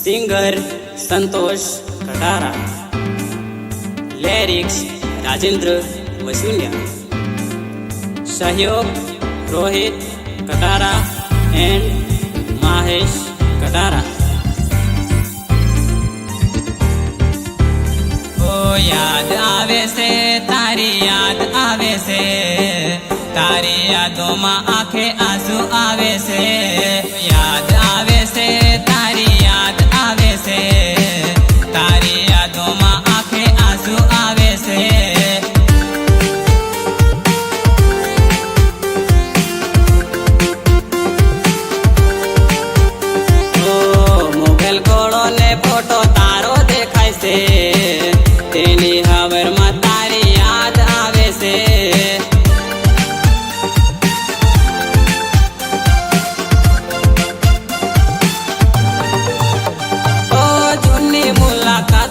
Singer संतोष Katara, lyrics Rajendra वसूलिया, सहयोग Rohit Katara and Mahesh Katara. ओ याद आवे से तारी याद आवे से, तारी यादों में आंखे आंसू आवे से, याद आवे से तारी याद आवे से, तारी यादों में आंखे आंसू आवे से। ओ मोबाइल कोड़ो ने फोटो तारो देखाय से, तेनी हवर में तारी याद आवे से।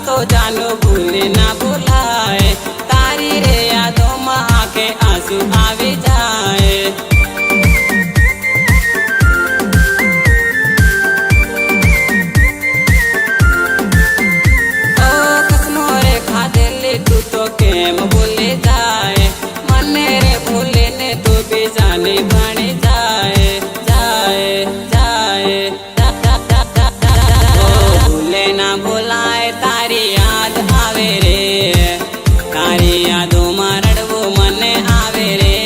तो जानो भूले ना भुलाए, तारी रे यादों में आके आंसू आवी जाए। ओ कसमो रे खादेली तू तो केम भूले जाए, मने रे भूले ने तू भी जाने बनी जाए जाए जाए। ओ भूले ना भुलाए तारी याद आवे रे, तारी यादों में रड़वो मने आवे रे।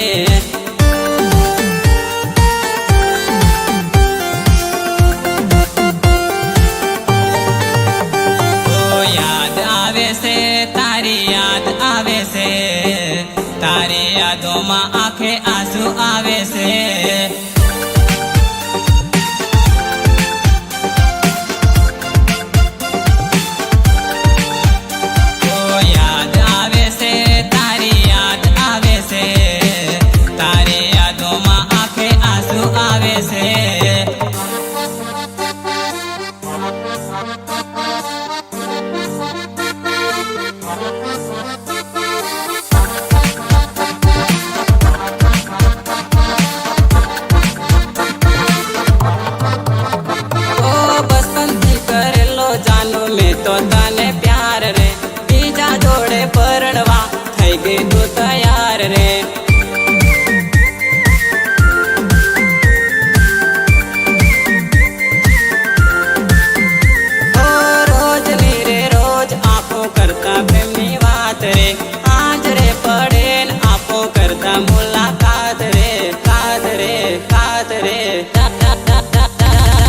ओ याद आवे से तारी याद आवे से, तारी यादों में आंखे आंसू आवे से। तो तने प्यार रे, बीजा जोड़े परणवा थई गई तू तैयार रे। ओ रोज नी रे रोज आपो करता प्रेमनी बात रे, आज रे पड़े आपो करता मुलाकात रे, कात रे कात रे।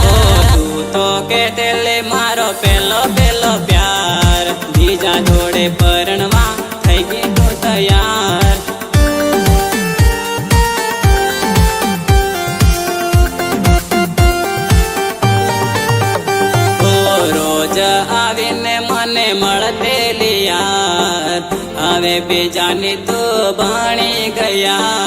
ओ तू तो के तेले मारो पेलो पेलो प्यार, बीजा जोड़े परणवा थई गई तो तैयार। ओ रोज आवीने मने मळते लिया, હવે બીજાની તો ભણી ગયા।